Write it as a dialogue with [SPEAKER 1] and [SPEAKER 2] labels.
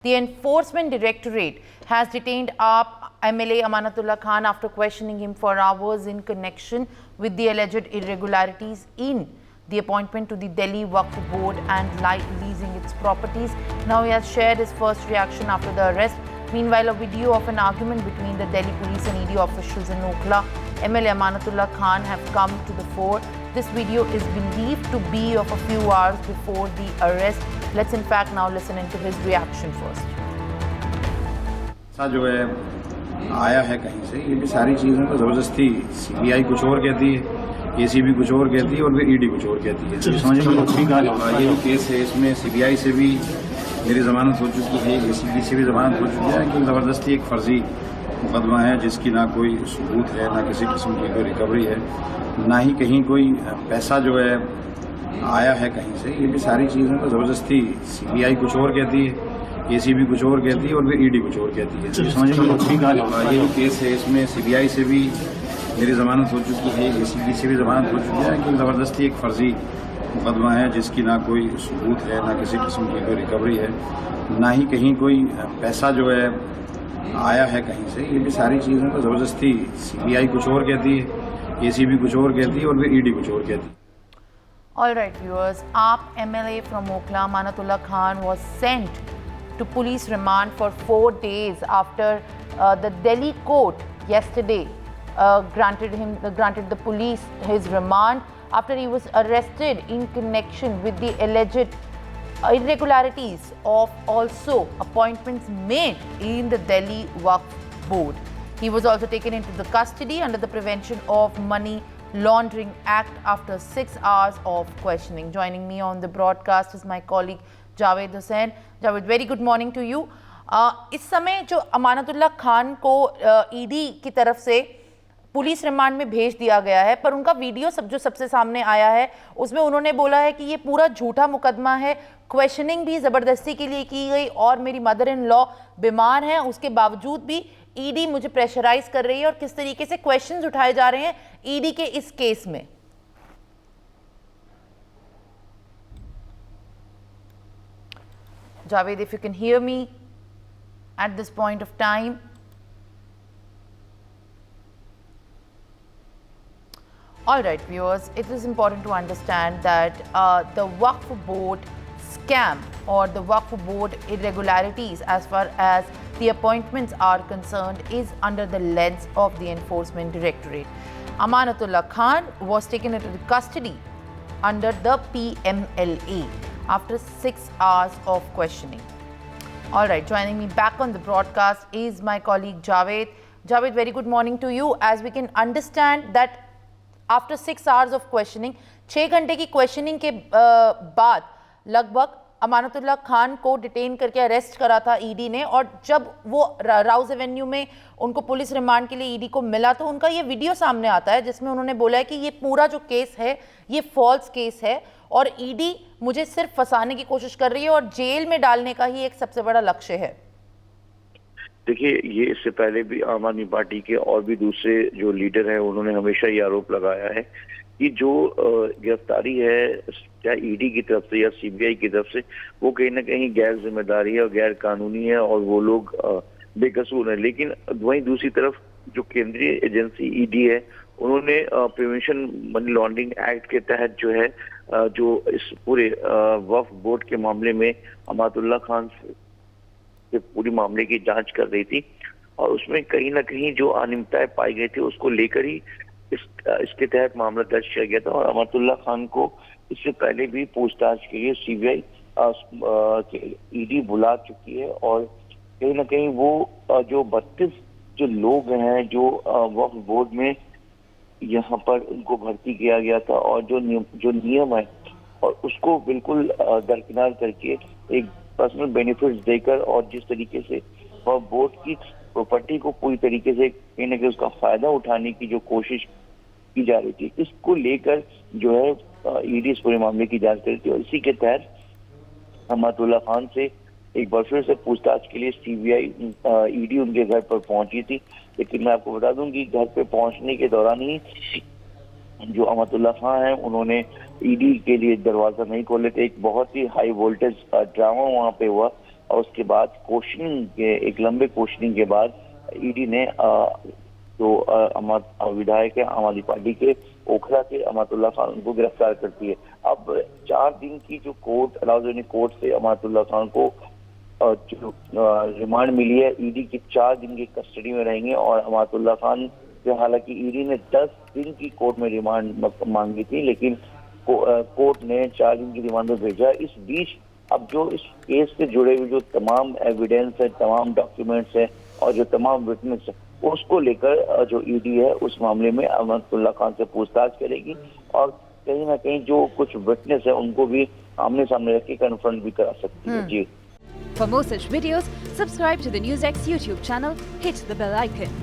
[SPEAKER 1] The Enforcement Directorate has detained AAP MLA Amanatullah Khan after questioning him for hours in connection with the alleged irregularities in the appointment to the Delhi Waqf Board and leasing its properties. Now he has shared his first reaction after the arrest. Meanwhile, a video of an argument between the Delhi police and ED officials in Okhla, MLA Amanatullah Khan, have come to the fore. This video is believed to be of a few hours before the arrest. Let's in fact now listen into his reaction first.
[SPEAKER 2] जो है आया है कहीं से, ये भी सारी चीज़ें तो ज़बरदस्ती सीबीआई कुछ और कहती है, एसीबी कुछ और कहती है और फिर ईडी कुछ और कहती है। समझ में ठीक आ जाएगा। ये जो केस है इसमें सीबीआई से भी मेरी जमानत हो चुकी है, एसीबी से भी जमानत हो चुकी है कि ज़बरदस्ती एक फर्जी मुकदमा है जिसकी ना कोई सबूत है, ना किसी किस्म की कोई रिकवरी है, ना ही कहीं कोई पैसा जो है आया है कहीं से। ये भी सारी चीज़ें तो ज़बरदस्ती सीबीआई कुछ और कहती है, एसीबी कुछ और कहती है और फिर ईडी कुछ और कहती है। समझ में ठीक आ जाएगा। ये जो केस है इसमें सीबीआई से भी मेरी जमानत हो चुकी है, एसीबी से भी जमानत हो चुकी है कि ज़बरदस्ती एक फर्जी मुकदमा है जिसकी ना कोई सबूत है, ना किसी किस्म की कोई रिकवरी है, ना ही कहीं कोई पैसा जो है आया है कहीं से। ये भी सारी चीज़ें तो ज़बरदस्ती सीबीआई कुछ और कहती है, एसीबी कुछ और कहती है और फिर ईडी कुछ और कहती है।
[SPEAKER 1] All right, viewers. AAP MLA from Okhla, Amanatullah Khan, was sent to police remand for 4 days after the Delhi court yesterday granted the police his remand after he was arrested in connection with the alleged irregularities of also appointments made in the Delhi Waqf Board. He was also taken into the custody under the Prevention of Money Laundering Act after 6 hours of questioning. Joining me on the broadcast is my colleague Javed Hussain. Javed, very good morning to you. इस समय जो अमानतुल्लाह खान को ED की तरफ से police remand में भेज दिया गया है, पर उनका वीडियो जो सबसे सामने आया है उसमें उन्होंने बोला है कि ये पूरा झूठा मुकदमा है, क्वेश्चनिंग भी ज़बरदस्ती के लिए की गई और मेरी मदर इन लॉ बीमार हैं, उसके बावजूद भी ईडी मुझे प्रेशराइज कर रही है और किस तरीके से क्वेश्चंस उठाए जा रहे हैं ईडी के इस केस में। Javed, if you can hear me at this point of time. All right, viewers, it is important to understand that the Waqf Board scam or the Waqf Board irregularities as far as the appointments are concerned is under the lens of the Enforcement Directorate. Amanatullah Khan was taken into custody under the PMLA after 6 hours of questioning. All right, joining me back on the broadcast is my colleague Javed. Javed, very good morning to you. As we can understand that after 6 hours of questioning, 6 घंटे की questioning के बाद लगभग अमानतुल्लाह खान को detain करके arrest करा था ED ने, और जब वो राउज एवेन्यू में उनको पुलिस रिमांड के लिए ईडी को मिला तो उनका ये वीडियो सामने आता है जिसमें उन्होंने बोला है कि ये पूरा जो केस है ये फॉल्स केस है और ईडी मुझे सिर्फ फंसाने की कोशिश कर रही है और जेल में डालने का ही एक सबसे बड़ा लक्ष्य है।
[SPEAKER 3] देखिए, ये इससे पहले भी आम आदमी पार्टी के और भी दूसरे जो लीडर हैं उन्होंने हमेशा ये आरोप लगाया है कि जो गिरफ्तारी है चाहे ईडी की तरफ से या सीबीआई की तरफ से वो कहीं ना कहीं गैर जिम्मेदारी है और गैर कानूनी है और वो लोग बेकसूर हैं। लेकिन वहीं दूसरी तरफ जो केंद्रीय एजेंसी ईडी है उन्होंने प्रिवेंशन मनी लॉन्ड्रिंग एक्ट के तहत जो है जो इस पूरे वक्फ बोर्ड के मामले में अमानतुल्लाह खान से पूरी मामले की जांच कर रही थी और उसमें कहीं ना कहीं जो अनियमितताएं पाई गई थी उसको लेकर ही इसके तहत मामला दर्ज किया गया था। और अमानतुल्लाह खान को इससे पहले भी पूछताछ के लिए सीबीआई ईडी बुला चुकी है और कहीं ना कहीं वो जो 32 जो लोग हैं जो वक्फ बोर्ड में यहाँ पर उनको भर्ती किया गया था और जो नियम है और उसको बिल्कुल दरकिनार करके एक पर्सनल बेनिफिट्स देकर और जिस तरीके से वह बोर्ड की प्रॉपर्टी को पूरी तरीके से कहीं ना कहीं उसका फायदा उठाने की जो कोशिश की जा रही थी, इसको लेकर जो है ईडी इस पूरे मामले की जांच कर रही थी और इसी के तहत अमानतुल्लाह खान से एक बार फिर से पूछताछ के लिए सीबीआई ईडी उनके घर पर पहुंची थी। लेकिन मैं आपको बता दूं कि घर पे पहुंचने के दौरान ही जो अमानतुल्लाह खान हैं उन्होंने ईडी के लिए दरवाजा नहीं खोले थे। एक बहुत ही हाई वोल्टेज ड्रामा वहां पे हुआ और उसके बाद क्वेश्चनिंग के एक लंबे क्वेश्चनिंग के बाद ईडी ने जो विधायक है आम आदमी पार्टी के ओखला के अमातुल्ला खान को गिरफ्तार करती है। अब 4 दिन की जो अलाउद्दीन कोर्ट से अमातुल्ला खान को जो रिमांड मिली है, ईडी की 4 दिन की कस्टडी में रहेंगे और अमातुल्ला खान से हालांकि ईडी ने 10 दिन की कोर्ट में रिमांड मांगी थी, लेकिन कोर्ट ने 4 दिन की रिमांड में भेजा। इस बीच अब जो इस केस से जुड़े हुए जो तमाम एविडेंस है, तमाम डॉक्यूमेंट्स है और जो तमाम विटनेस है, उसको लेकर जो ईडी है उस मामले में अमातुल्ला खान से पूछताछ करेगी और कहीं ना कहीं जो कुछ विटनेस है उनको भी आमने सामने रख के कन्फ्रंट भी करा सकती है। जी।
[SPEAKER 4] For more such videos, subscribe to the NewsX YouTube channel, hit the bell icon.